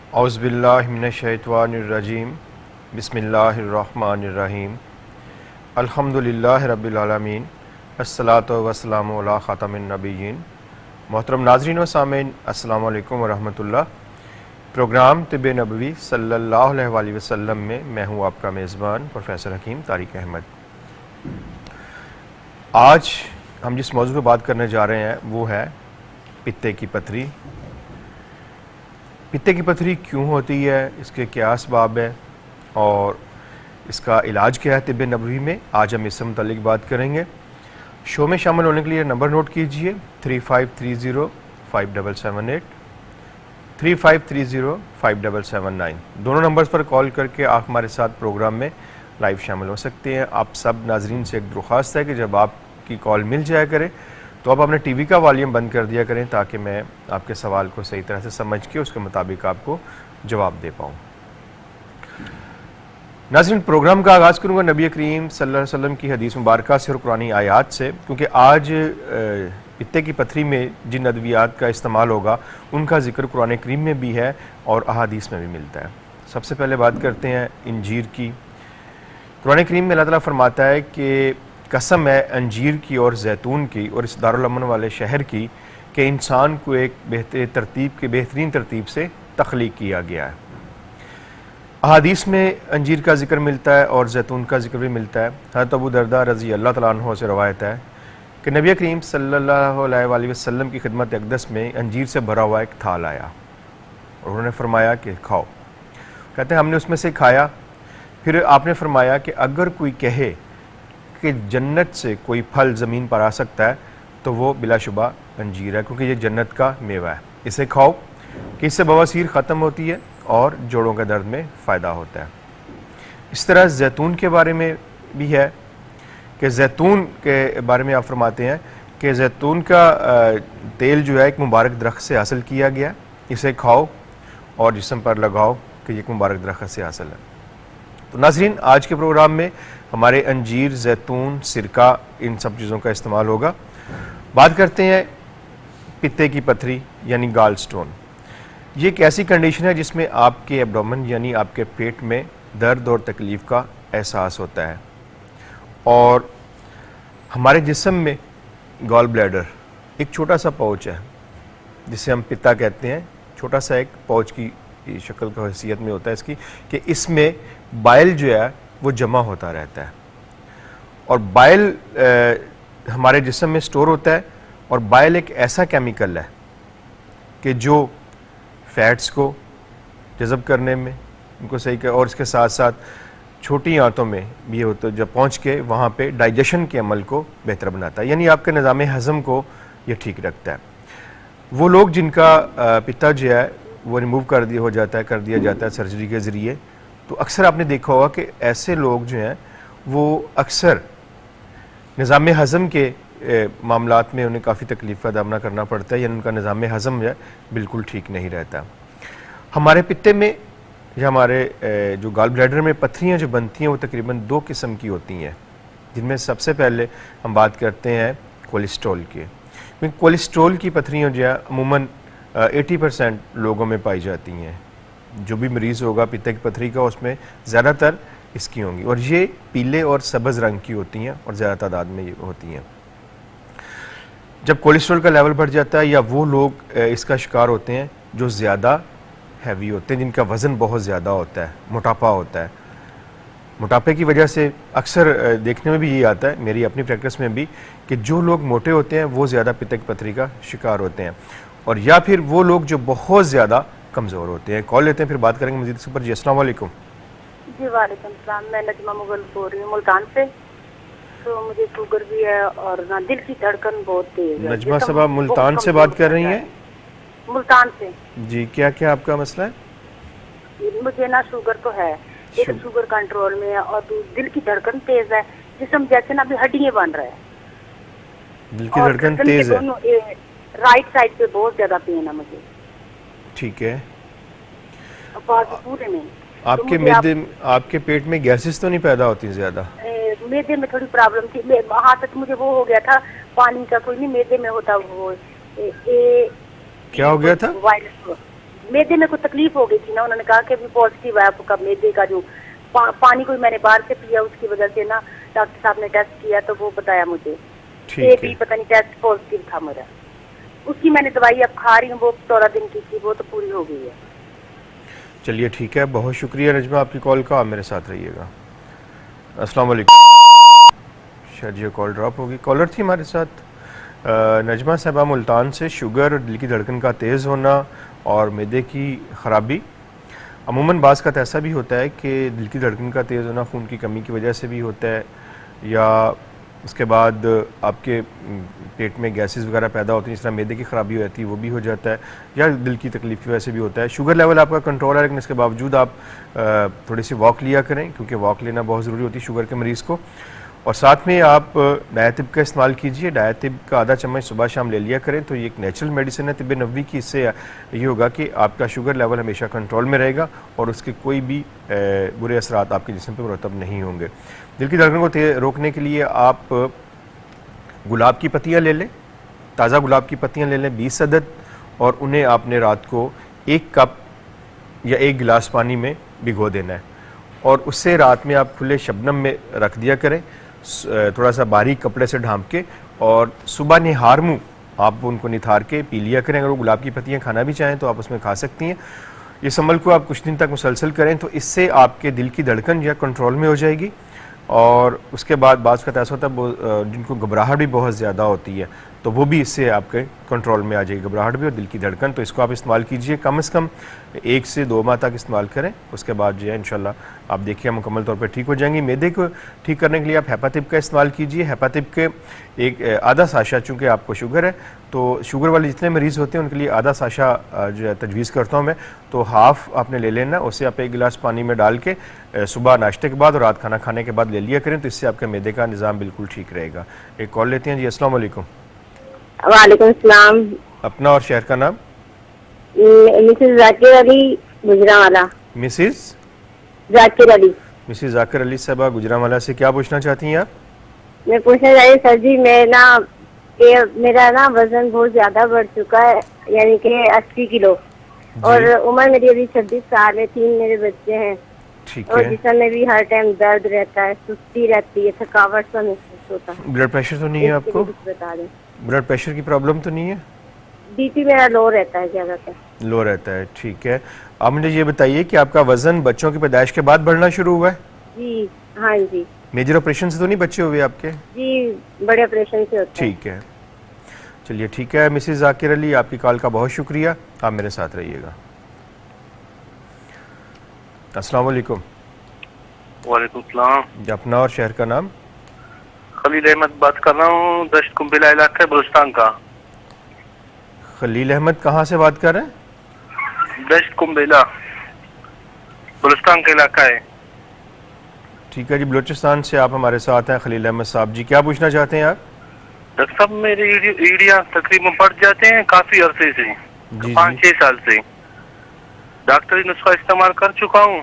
औज़ुबिल्लाहि मिनश्शैतानिर्रजीम बिस्मिल्लाहिर्रहमानिर्रहीम अल्हम्दुलिल्लाहि रब्बिल आलमीन अस्सलातु वस्सलामु अला ख़ातमिन नबिय्यीन। मोहतरम नाज़रीन व सामीन, अस्सलामु अलैकुम व रहमतुल्लाह। प्रोग्राम तिब्बे नबवी सल्लल्लाहु अलैहि वसल्लम में मैं हूँ आपका मेज़बान प्रोफेसर हकीम तारिक अहमद। आज हम जिस मौजू पर बात करने जा रहे हैं वो है पित्ते की पथरी। पित्ते की पथरी क्यों होती है, इसके क्या असबाब है और इसका इलाज क्या है तिब्बे नबवी में, आज हम इससे मुतालिक बात करेंगे। शो में शामिल होने के लिए नंबर नोट कीजिए 3530-5778, 3530-5779। दोनों नंबर्स पर कॉल करके आप हमारे साथ प्रोग्राम में लाइव शामिल हो सकते हैं। आप सब नाजरीन से एक दरख्वास्त है कि जब आपकी कॉल मिल जाया करे तो आप अपने टीवी का वॉल्यूम बंद कर दिया करें ताकि मैं आपके सवाल को सही तरह से समझ के उसके मुताबिक आपको जवाब दे पाऊँ। नाज़रीन, प्रोग्राम का आगाज़ करूँगा नबी करीम सल्लल्लाहु अलैहि वसल्लम की हदीस मुबारक से और कुरानी आयात से, क्योंकि आज पित्ते की पथरी में जिन अद्वियात का इस्तेमाल होगा उनका जिक्र कुरान करीम में भी है और अहादीस में भी मिलता है। सबसे पहले बात करते हैं इंजीर की। कुरान करीम में अल्लाह ताला फरमाता है कि कसम है अंजीर की और जैतून की और इस दारुल अमन वाले शहर की कि इंसान को एक बेहतरीन तरतीब से तख्लीक किया गया है। अहादीस में अंजीर का जिक्र मिलता है और जैतून का जिक्र भी मिलता है। हज़रत अबू दरदा रज़ी अल्लाह तआला अन्हु से रवायत है कि नबी करीम सल्लल्लाहु अलैहि वसल्लम की खिदमत अक़दस में अंजीर से भरा हुआ एक थाल आया और उन्होंने फरमाया कि खाओ। कहते हैं हमने उसमें से खाया। फिर आपने फरमाया कि अगर कोई कहे कि जन्नत से कोई फल ज़मीन पर आ सकता है तो वो बिलाशुबा अंजीर है, क्योंकि ये जन्नत का मेवा है। इसे खाओ कि इससे बवासीर ख़त्म होती है और जोड़ों के दर्द में फ़ायदा होता है। इस तरह जैतून के बारे में भी है कि जैतून के बारे में आप फरमाते हैं कि जैतून का तेल जो है एक मुबारक दरख्त से हासिल किया गया, इसे खाओ और जिस्म पर लगाओ कि ये एक मुबारक दरख्त से हासिल है। तो नाज़रीन, आज के प्रोग्राम में हमारे अंजीर, जैतून, सिरका, इन सब चीज़ों का इस्तेमाल होगा। बात करते हैं पित्ते की पथरी यानी गाल स्टोन। ये एक ऐसी कंडीशन है जिसमें आपके एब्डोमेन यानी आपके पेट में दर्द और तकलीफ़ का एहसास होता है और हमारे जिस्म में गॉल ब्लैडर एक छोटा सा पाउच है जिसे हम पित्ता कहते हैं। छोटा सा एक पाउच की शक्ल का हैसियत में होता है इसकी कि इसमें बाइल जो है वो जमा होता रहता है और बाइल हमारे जिस्म में स्टोर होता है और बाइल एक ऐसा केमिकल है कि जो फैट्स को जज़ब करने में उनको सही कर और इसके साथ साथ छोटी आंतों में भी होता है, जब पहुँच के वहाँ पे डाइजेशन के अमल को बेहतर बनाता है, यानी आपके निज़ाम हज़म को ये ठीक रखता है। वो लोग जिनका पित्ता जो है वो रिमूव कर दिया जाता है सर्जरी के ज़रिए, तो अक्सर आपने देखा होगा कि ऐसे लोग जो हैं वो अक्सर निज़ाम हज़म के मामलात में उन्हें काफ़ी तकलीफ़ का सामना करना पड़ता है, यानी उनका निज़ाम हज़म जो है बिल्कुल ठीक नहीं रहता। हमारे पित्ते में या हमारे जो गाल ब्लैडर में पथरियाँ जो बनती हैं वो तकरीबन 2 किस्म की होती हैं, जिनमें सबसे पहले हम बात करते हैं कोलेस्ट्रॉल के। क्योंकि कोलेस्ट्रॉल की पथरियाँ जो है अमूमन 80% लोगों में पाई जाती हैं। जो भी मरीज़ होगा पित्ते की पथरी का उसमें ज़्यादातर इसकी होंगी और ये पीले और सब्ज़ रंग की होती हैं और ज़्यादा तादाद में ये होती हैं। जब कोलेस्ट्रॉल का लेवल बढ़ जाता है या वो लोग इसका शिकार होते हैं जो ज़्यादा हैवी होते हैं, जिनका वज़न बहुत ज़्यादा होता है, मोटापा होता है। मोटापे की वजह से अक्सर देखने में भी ये आता है, मेरी अपनी प्रैक्टिस में भी, कि जो लोग मोटे होते हैं वो ज़्यादा पित्ते की पथरी का शिकार होते हैं और या फिर वो लोग जो बहुत ज़्यादा कमज़ोर होते हैं। कॉल लेते हैं, फिर बात करेंगे मज़ीद इसके ऊपर। जी अस्सलाम वालेकुम। जी वालेकुम सलाम। मैं नजमा मुगल बोल रही हूँ मुल्तान से। तो मुझे शुगर भी है और ना दिल की धड़कन बहुत तेज है। नजमा साहब आप मुल्तान से बात कर रही हैं? मुल्तान से जी, क्या क्या आपका मसला है? मुझे ना शुगर तो है, एक शुगर कंट्रोल में है और दिल की धड़कन तेज है, जिसम जैसे ना अभी हड्डियाँ बन रहा है। दिल की धड़कन तेज है? राइट साइड पे बहुत ज्यादा पेन है मुझे। ठीक है। पूरे में आपके मैदे आपके पेट में गैसेस तो नहीं पैदा होती ज्यादा? मैदे में थोड़ी प्रॉब्लम थी। वहाँ तक मुझे वो हो गया था, पानी का कोई नहीं, मैदे में होता वो क्या हो गया था? वायरस मैदे में कुछ तकलीफ हो गई थी ना, उन्होंने कहा कि अभी पॉजिटिव है आपका मैदे का, जो पानी कोई मैंने बाहर से पिया उसकी वजह से ना, डॉक्टर साहब ने टेस्ट किया तो वो बताया मुझे ये भी पता नहीं टेस्ट पॉजिटिव था मेरा। उसकी मैंने दवाई अब खा रही हूँ, वो 14 दिन की थी, वो तो पूरी हो गई है। चलिए ठीक है, बहुत शुक्रिया नजमा आपकी कॉल का, आप मेरे साथ रहिएगा। अस्सलाम वालेकुम। शायद ये कॉल ड्रॉप होगी। कॉलर थी हमारे साथ नजमा साहबा मुल्तान से। शुगर, दिल की धड़कन का तेज़ होना और मैदे की ख़राबी। अमूमन बाज़ का ऐसा भी होता है कि दिल की धड़कन का तेज़ होना खून की कमी की वजह से भी होता है, या उसके बाद आपके पेट में गैसेस वगैरह पैदा होती हैं, जिस तरह मैदे की ख़राबी हो जाती है वो भी हो जाता है, या दिल की तकलीफ़ की वजह से भी होता है। शुगर लेवल आपका कंट्रोल है, लेकिन इसके बावजूद आप थोड़ी सी वॉक लिया करें, क्योंकि वॉक लेना बहुत ज़रूरी होती है शुगर के मरीज़ को। और साथ में आप डायतिब का इस्तेमाल कीजिए। डायतिब का आधा चम्मच सुबह शाम ले लिया करें, तो ये एक नेचुरल मेडिसिन है तिब्बे नबवी की। इससे ये होगा कि आपका शुगर लेवल हमेशा कंट्रोल में रहेगा और उसके कोई भी बुरे असरात आपके जिस्म पर मुरतब नहीं होंगे। दिल की धड़कन को रोकने के लिए आप गुलाब की पत्तियाँ ले लें, ताज़ा गुलाब की पत्तियाँ ले लें 20 अदद, और उन्हें आपने रात को 1 कप या 1 गिलास पानी में भिगो देना है, और उससे रात में आप खुले शबनम में रख दिया करें, थोड़ा सा बारीक कपड़े से ढांप के, और सुबह निहार मुँह आप उनको निथार के पी लिया करें। अगर वो गुलाब की पत्तियाँ खाना भी चाहें तो आप उसमें खा सकती हैं। इस अमल को आप कुछ दिन तक मुसलसल करें तो इससे आपके दिल की धड़कन या कंट्रोल में हो जाएगी। और उसके बाद बाज़ का ऐसा होता है जिनको घबराहट भी बहुत ज़्यादा होती है, तो वो भी इससे आपके कंट्रोल में आ जाएगी, घबराहट भी और दिल की धड़कन। तो इसको आप इस्तेमाल कीजिए, कम से कम 1 से 2 माह तक इस्तेमाल करें। उसके बाद जो है इंशाल्लाह आप देखिए मुकम्मल तौर पर ठीक हो जाएंगी। मैदे को ठीक करने के लिए आप हेपातिब का इस्तेमाल कीजिए। हेपातिब के एक आधा साशा, चूँकि आपको शुगर है तो शुगर वाले जितने मरीज़ होते हैं उनके लिए आधा साशा जो है तजवीज़ करता हूँ मैं, तो हाफ़ आपने ले लेना, उसे आप 1 गिलास पानी में डाल के सुबह नाश्ते के बाद और रात खाना खाने के बाद ले लिया करें, तो इससे आपके मैदे का निज़ाम बिल्कुल ठीक रहेगा। एक कॉल लेते हैं जी। अस्सलाम वालेकुम। वालेकुम सलाम। अपना और शहर का नाम? Mrs Zakir Ali Gujranwala. Mrs Zakir Ali. Mrs Zakir Ali साहबा गुजरावाला से क्या पूछना चाहती हैं आप? मैं पूछना चाहिए सर जी, मैं ना मेरा ना वजन बहुत ज्यादा बढ़ चुका है, यानी कि 80 किलो, और उम्र मेरी अभी 26 साल है, 3 मेरे बच्चे हैं। ठीक और है। जिसमें में भी हर टाइम दर्द रहता है, सुस्ती रहती है, थकावट सा महसूस होता है। ब्लड प्रेशर तो नहीं है आपको? बता दें। ब्लड प्रेशर की प्रॉब्लम तो नहीं है? बीपी मेरा लो रहता है ज्यादातर। लो रहता है, ठीक है। आप मुझे ये बताइए कि आपका वजन बच्चों की पैदाइश के बाद बढ़ना शुरू हुआ है? जी हाँ जी। मेजर ऑपरेशन से तो नहीं बच्चे हुए आपके? जी बड़े ऑपरेशन से होते हैं। ठीक है, चलिए ठीक है। मिसेस जाकिर अली आपकी कॉल का बहुत शुक्रिया, आप मेरे साथ रहिएगा। अस्सलाम वालेकुम। वालेकुम सलाम। अपना और शहर का नाम? खलील अहमद बात कर रहा हूँ, दश्त कुंबिला इलाका बलूचिस्तान का। खलील अहमद कहाँ से बात कर रहे हैं? दश्त कुंबिला बलूचिस्तान का इलाका है। ठीक है जी, बलूचिस्तान से आप हमारे साथ हैं खलील अहमद साहब जी, क्या पूछना चाहते हैं आप? डॉक्टर साहब मेरे एरिया तकरीबन बढ़ जाते हैं काफी अरसे से, 5-6 साल से। डॉक्टरी नुस्खा इस्तेमाल कर चुका हूँ,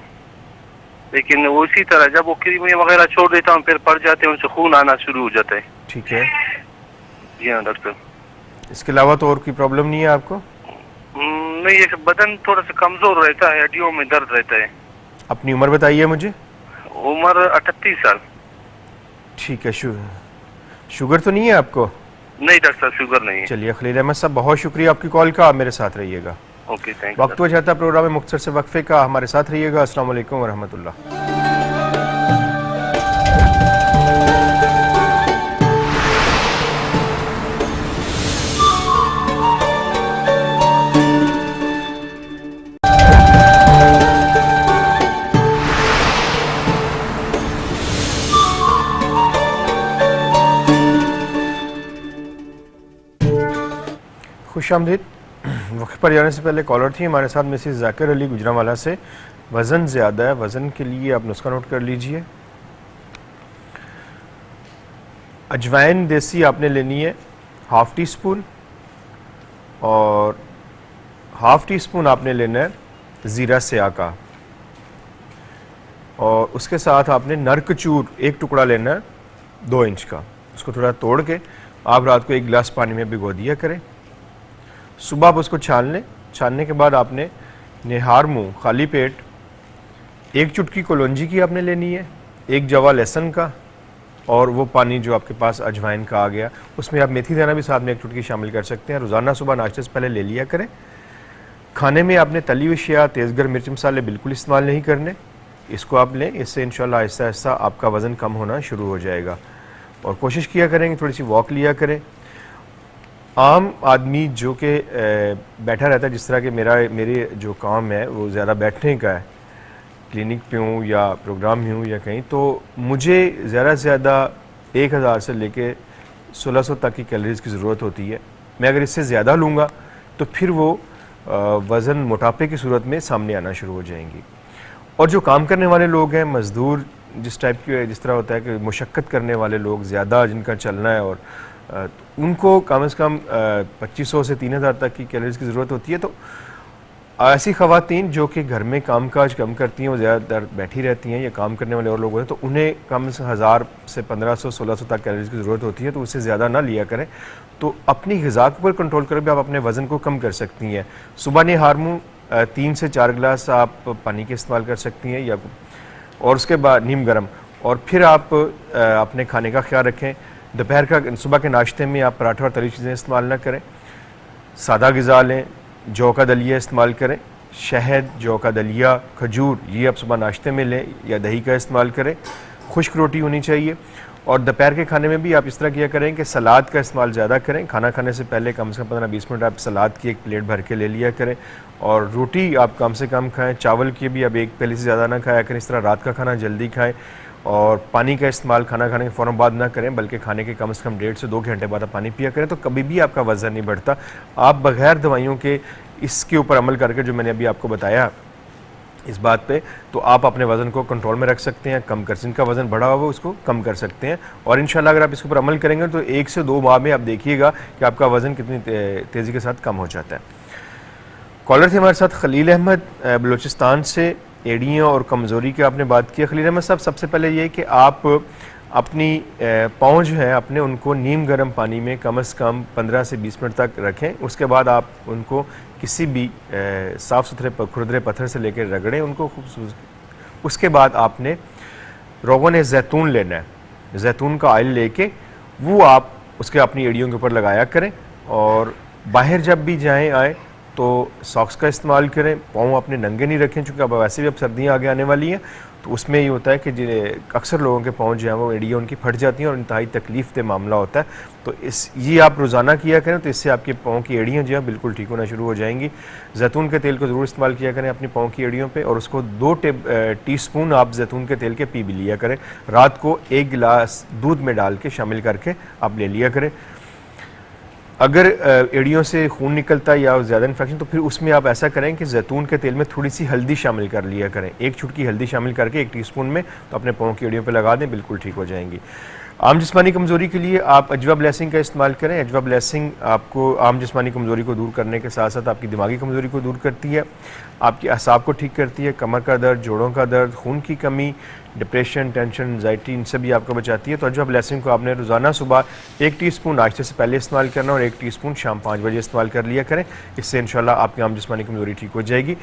लेकिन वो इसी तरह जब वो क्रीम वगैरह छोड़ देता हूँ फिर पड़ जाते हैं, उनसे खून आना शुरू हो जाता है। ठीक है। जी हाँ डॉक्टर। इसके अलावा तो और कोई प्रॉब्लम नहीं है आपको? नहीं, ये बदन थोड़ा सा कमजोर रहता है, हड्डियों में दर्द रहता है। अपनी उम्र बताइए मुझे। उम्र 38 साल। ठीक है। शुगर तो नहीं है आपको? नहीं डॉक्टर साहब, शुगर नहीं है। चलिए खलील अहमद साहब बहुत शुक्रिया आपकी कॉल का, आप मेरे साथ रहिएगा। Okay, thank you. वक्त हो जाता है प्रोग्राम में मुख्तसर से वक्फे का, हमारे साथ रहिएगा। अस्सलाम वालेकुम व रहमतुल्लाह। खुशामदीद। वक्त पर जाने से पहले कॉलर थी हमारे साथ मिसेस जाकिर अली गुजरावाला से। वज़न ज़्यादा है, वज़न के लिए आप नुस्खा नोट कर लीजिए। अजवाइन देसी आपने लेनी है 1/2 टी स्पून, और 1/2 टी स्पून आपने लेना है ज़ीरा स्याह का, और उसके साथ आपने नरकचूर 1 टुकड़ा लेना है 2 इंच का। उसको थोड़ा तोड़ के आप रात को 1 गिलास पानी में भिगो दिया करें। सुबह आप उसको छान लें। छानने के बाद आपने निहार मुँह खाली पेट 1 चुटकी कलौंजी की आपने लेनी है, 1 जवा लहसुन का, और वो पानी जो आपके पास अजवाइन का आ गया, उसमें आप मेथी दाना भी साथ में 1 चुटकी शामिल कर सकते हैं। रोज़ाना सुबह नाश्ते से पहले ले लिया करें। खाने में आपने तली हुई अशिया, तेज़गर, मिर्च मसाले बिल्कुल इस्तेमाल नहीं करने, इसको आप लें। इससे इंशाल्लाह आहिस्ता आहिस्ता आपका वज़न कम होना शुरू हो जाएगा। और कोशिश किया करें कि थोड़ी सी वॉक लिया करें। आम आदमी जो कि बैठा रहता है, जिस तरह के मेरे जो काम है वो ज़्यादा बैठने का है, क्लिनिक पे हूँ या प्रोग्राम में हूँ या कहीं, तो मुझे ज़्यादा से ज़्यादा 1000 से लेके 1600 तक की कैलोरीज़ की ज़रूरत होती है। मैं अगर इससे ज़्यादा लूँगा तो फिर वो वज़न मोटापे की सूरत में सामने आना शुरू हो जाएंगी। और जो काम करने वाले लोग हैं, मज़दूर जिस टाइप की, जिस तरह होता है कि मुशक्क़त करने वाले लोग ज़्यादा जिनका चलना है, और उनको कम से कम 2500 से 3000 तक की कैलोरीज़ की ज़रूरत होती है। तो ऐसी ख़वातीन जो कि घर में कामकाज कम करती हैं, वो ज़्यादातर बैठी रहती हैं, या काम करने वाले और लोग होते हैं, तो उन्हें कम से 1000 से 1500 1600 तक कैलोरीज़ की ज़रूरत होती है। तो उससे ज़्यादा ना लिया करें। तो अपनी ग़िज़ा के ऊपर कंट्रोल कर भी आप अपने वज़न को कम कर सकती हैं। सुबह निहार मुँह 3 से 4 गिलास आप पानी के इस्तेमाल कर सकती हैं, या और उसके बाद नीम गर्म, और फिर आप अपने खाने का ख्याल रखें। दोपहर का, सुबह के नाश्ते में आप पराठा और तली चीज़ें इस्तेमाल ना करें। सादा ग़िज़ा लें, जौ का दलिया इस्तेमाल करें, शहद, जौ का दलिया, खजूर, ये आप सुबह नाश्ते में लें, या दही का इस्तेमाल करें। खुश्क रोटी होनी चाहिए। और दोपहर के खाने में भी आप इस तरह किया करें कि सलाद का इस्तेमाल ज़्यादा करें। खाना खाने से पहले कम से कम 15-20 मिनट आप सलाद की 1 प्लेट भर के ले लिया करें। और रोटी आप कम से कम खाएं। चावल की भी आप 1 प्लेट से ज़्यादा ना खाया करें। इस तरह रात का खाना जल्दी खाएं। और पानी का इस्तेमाल खाना खाने के फ़ौरन बाद ना करें, बल्कि खाने के कम से कम 1.5 से 2 घंटे बाद आप पानी पिया करें। तो कभी भी आपका वज़न नहीं बढ़ता। आप बग़ैर दवाइयों के इसके ऊपर अमल करके, जो मैंने अभी आपको बताया इस बात पे, तो आप अपने वज़न को कंट्रोल में रख सकते हैं, कम कर, जिनका वज़न बढ़ा हुआ उसको कम कर सकते हैं। और इंशाल्लाह अगर आप इसके ऊपर अमल करेंगे तो 1 से 2 माह में आप देखिएगा कि आपका वज़न कितनी तेज़ी के साथ कम हो जाता है। कॉलर थे हमारे साथ खलील अहमद बलूचिस्तान से। एड़ियों और कमज़ोरी की आपने बात की। खलील अहमद साहब, सबसे पहले ये कि आप अपनी पाँव जो है अपने, उनको नीम गर्म पानी में कम से कम 15 से 20 मिनट तक रखें। उसके बाद आप उनको किसी भी साफ़ सुथरे खुरदरे पत्थर से लेकर रगड़ें उनको खूबसूरत। उसके बाद आपने रोगन जैतून लेना है। जैतून का ऑयल लेके वो आप उसके अपनी एड़ियों के ऊपर लगाया करें। और बाहर जब भी जाएँ आए तो सॉक्स का इस्तेमाल करें। पाँव अपने नंगे नहीं रखें, चूँकि अब वैसे भी अब सर्दियाँ आगे आने वाली हैं। तो उसमें ये होता है कि अक्सर लोगों के पाँव जो हैं वो एड़ियाँ उनकी फट जाती हैं और इंतहाई तकलीफ दे मामला होता है। तो ये आप रोज़ाना किया करें, तो इससे आपके पाँव की एड़ियाँ जो हैं बिल्कुल ठीक होना शुरू हो जाएंगी। जैतून के तेल को ज़रूर इस्तेमाल किया करें अपनी पाँव की एड़ियों पे, और उसको 2 टीस्पून आप जैतून के तेल के पी भी लिया करें। रात को 1 गिलास दूध में डाल के शामिल करके आप ले लिया करें। अगर एड़ियों से खून निकलता है या ज़्यादा इन्फेक्शन, तो फिर उसमें आप ऐसा करें कि जैतून के तेल में थोड़ी सी हल्दी शामिल कर लिया करें। 1 चुटकी हल्दी शामिल करके 1 टीस्पून में, तो अपने पाँव की एड़ियों पे लगा दें, बिल्कुल ठीक हो जाएंगी। आम जिस्मानी कमज़ोरी के लिए आप अजवा ब्लेसिंग का इस्तेमाल करें। अजवा ब्लेसिंग आपको आम जिस्मानी कमज़ोरी को दूर करने के साथ साथ आपकी दिमागी कमज़ोरी को दूर करती है, आपकी असाब को ठीक करती है, कमर का दर्द, जोड़ों का दर्द, खून की कमी, डिप्रेशन, टेंशन, एंजाइटी, इनसे भी आपको बचाती है। तो अजवा ब्लेसिंग को आपने रोज़ाना सुबह 1 टीस्पून नाश्ते से पहले इस्तेमाल करना और 1 टीस्पून शाम 5 बजे इस्तेमाल कर लिया करें। इससे इंशाल्लाह आपकी आम जिस्मानी कमज़ोरी ठीक हो जाएगी।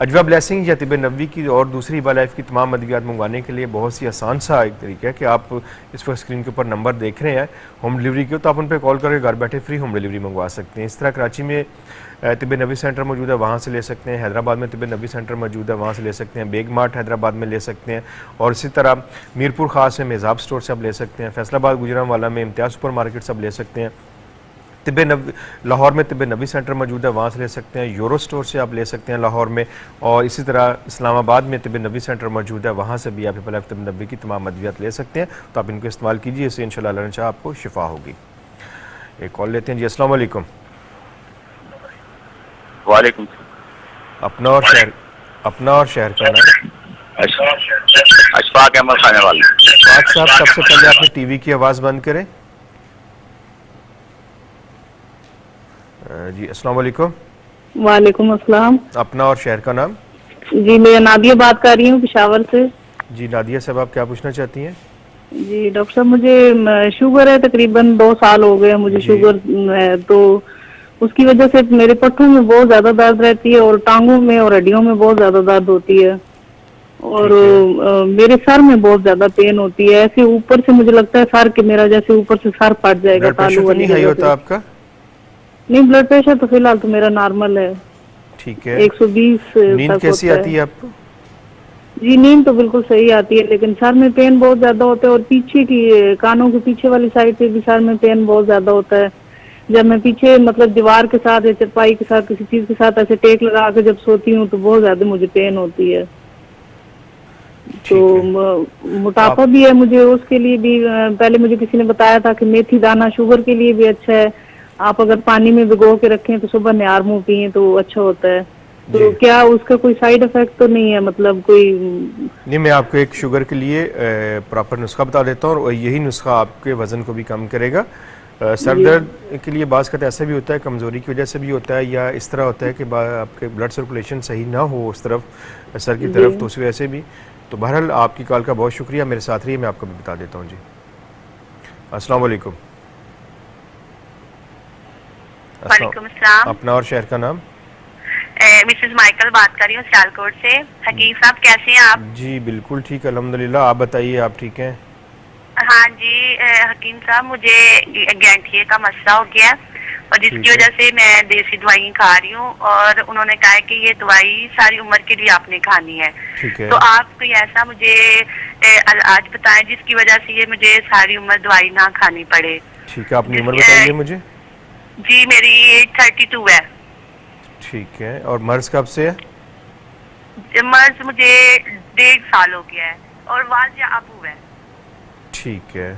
अजवा ब्लेसिंग या तिब नबवी की और दूसरी हिबा लाइफ की तमाम अद्वियात मंगवाने के लिए बहुत सी आसान सा एक तरीका है कि आप इस वक्त स्क्रीन के ऊपर नंबर देख रहे हैं होम डिलीवरी के, तो आप उन पर कॉल करके घर बैठे फ्री होम डिलीवरी मंगवा सकते हैं। इस तरह कराची में तिब नबवी सेंटर मौजूद है, वहाँ से ले सकते हैं। हैदराबाद में तिब नबवी सेंटर मौजूद है, वहाँ से ले सकते हैं। बेग मार्ट हैदराबाद में ले सकते हैं। और इसी तरह मीरपुर खास में मेज़ाब स्टोर से आप ले सकते हैं। फैसलाबाद गुजरांवाला में इम्तियाज़ सुपर मार्केट से आप ले सकते हैं। लाहौर में तिब नबवी सेंटर मौजूद है, वहाँ से ले सकते हैं। यूरो स्टोर से आप ले सकते हैं लाहौर में। और इसी तरह इस्लामाबाद में तिब नबवी सेंटर मौजूद है, वहाँ से भी आप तिब नबवी की तमाम अद्वियात ले सकते हैं। तो आप इनको इस्तेमाल कीजिए, इससे इंशाअल्लाह अल्लाह ने चाहा आपको शिफा होगी। एक कॉल लेते हैं जी। अस्सलाम वालेकुम। वालेकुम। अपना और शहर का नाम? अशफाक अहमद खाने वाले। अशफाक साहब, सबसे पहले आपने टीवी की आवाज़ बंद करें जी। अस्सलाम वालेकुम। वालेकुम अस्सलाम। अपना और शहर का नाम? जी, मैं नादिया बात कर रही हूँ पेशावर से। जी नादिया साहब, आप क्या पूछना चाहती हैं? जी डॉक्टर साहब, मुझे शुगर है, तकरीबन 2 साल हो गए मुझे शुगर है। तो उसकी वजह से मेरे पट्टों में बहुत ज्यादा दर्द रहती है और टांगों में और हड्डियों में बहुत ज्यादा दर्द होती है और मेरे सर में बहुत ज्यादा पेन होती है। ऐसे ऊपर से मुझे लगता है सर के मेरा जैसे ऊपर से सर फट जाएगा। तालू वाली हाई होता आपका? नहीं, ब्लड प्रेशर तो फिलहाल तो मेरा नॉर्मल है। ठीक है। 120 नींद कैसी आती है आपको? जी नींद तो बिल्कुल सही आती है, लेकिन सर में पेन बहुत ज्यादा होता है और पीछे की कानों के पीछे वाली साइड पे भी सर में पेन बहुत ज्यादा होता है। जब मैं पीछे मतलब दीवार के साथ या चरपाई के साथ किसी चीज के साथ ऐसे टेक लगा के जब सोती हूँ तो बहुत ज्यादा मुझे पेन होती है। तो मोटापा भी है मुझे, उसके लिए भी पहले मुझे किसी ने बताया था कि मेथी दाना शुगर के लिए भी अच्छा है, आप अगर पानी में भिगो के रखें तो सुबह निहार मुंह पिए तो अच्छा होता है। तो क्या उसका कोई साइड इफेक्ट तो नहीं है, मतलब कोई? नहीं, मैं आपको एक शुगर के लिए प्रॉपर नुस्खा बता देता हूँ और यही नुस्खा आपके वजन को भी कम करेगा। सर दर्द के लिए बाज़ कहते ऐसा भी होता है, कमज़ोरी की वजह से भी होता है, या इस तरह होता है कि आपके ब्लड सर्कुलेशन सही ना हो उस तरफ सर की तरफ, तो उस वजह से भी। तो बहरहाल आपकी कॉल का बहुत शुक्रिया, मेरे साथ रहिए, मैं आपको भी बता देता हूँ जी। अस्सलाम वालेकुम। वालेकुम अस्सलाम। अपना और शहर का नाम? मिसेस माइकल बात कर रही हूँ सियालकोट से। हकीम साहब कैसे हैं आप? जी बिल्कुल ठीक, अल्हम्दुलिल्लाह। आप बताइए, आप ठीक हैं? हाँ जी हकीम साहब, मुझे गैंठिए का मसला हो गया और जिसकी वजह से मैं देसी दवाई खा रही हूँ और उन्होंने कहा है कि ये दवाई सारी उम्र के लिए आपने खानी है। ठीक है। तो आप कोई ऐसा मुझे आज बताएं जिसकी वजह से ये मुझे सारी उम्र दवाई ना खानी पड़े। ठीक है, अपनी उम्र बताइए मुझे। जी मेरी 32 है। ठीक है, और मर्ज कब से है? मर्ज मुझे 1.5 साल हो गया है और वाजिया अबू है। ठीक है।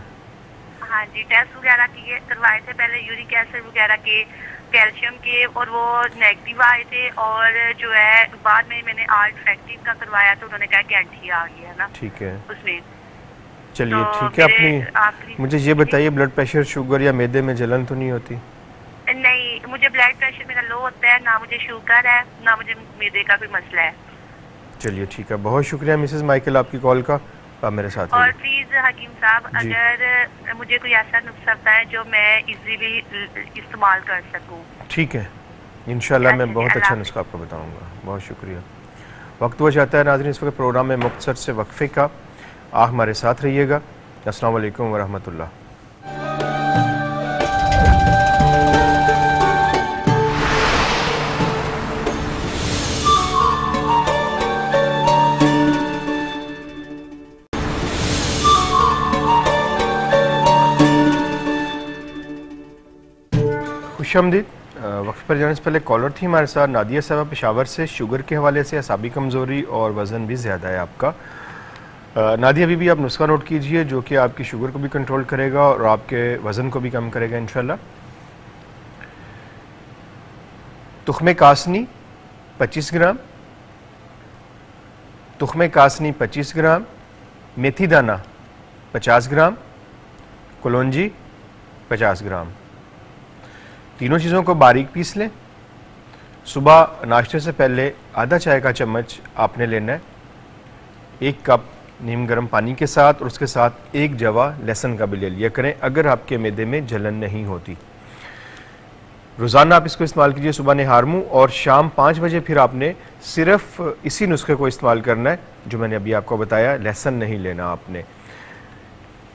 हाँ जी, टेस्ट वगैरह किए करवाए थे पहले, यूरिक एसिड वगैरह के, कैल्शियम के, और वो नेगेटिव आए थे। और जो है बाद में मैंने आर्ट फैक्टिव का करवाया तो उन्होंने कहा गैंठिया आ गया है ना। ठीक है उसमें। चलिए तो ठीक है। अपनी मुझे ये बताइए, ब्लड प्रेशर, शुगर या मैदे में जलन तो नहीं होती? नहीं, मुझे ब्लड प्रेशर मेरा लो होता है, ना मुझे शुगर है, ना मुझे मैदे का कोई मसला है। चलिए ठीक है, बहुत शुक्रिया मिसेस माइकल आपकी कॉल का, आप मेरे साथ। और प्लीज हकीम साहब, अगर मुझे कोई ऐसा नुस्खा बताएं जो मैं इजीली इस्तेमाल कर सकूं। ठीक है, इंशाल्लाह मैं बहुत अच्छा नुस्खा आपको बताऊंगा। बहुत शुक्रिया। वक्त हो जाता है नाज़रीन इस वक्त प्रोग्राम में मुख्तसर से वक्फे का, आप हमारे साथ रहिएगा। अस्सलाम वालेकुम व रहमतुल्लाह। खुशामदीद। वक्त पर जाने से पहले कॉलर थी हमारे साथ नादिया साहबा पेशावर से, शुगर के हवाले से, असाबी कमज़ोरी और वज़न भी ज़्यादा है आपका। नादिया अभी भी आप नुस्खा नोट कीजिए जो कि आपकी शुगर को भी कंट्रोल करेगा और आपके वज़न को भी कम करेगा इंशाल्लाह। तुख्मे कासनी 25 ग्राम, तुख्मे कासनी 25 ग्राम, मेथी दाना 50 ग्राम, कलौंजी 50 ग्राम, तीनों चीज़ों को बारीक पीस लें। सुबह नाश्ते से पहले आधा चाय का चम्मच आपने लेना है, 1 कप नीम गर्म पानी के साथ, और उसके साथ 1 जवा लहसुन का भी ले लिया करें अगर आपके मैदे में जलन नहीं होती। रोज़ाना आप इसको इस्तेमाल कीजिए सुबह निहार मुंह, और शाम 5 बजे फिर आपने सिर्फ इसी नुस्खे को इस्तेमाल करना है जो मैंने अभी आपको बताया। लहसुन नहीं लेना आपने।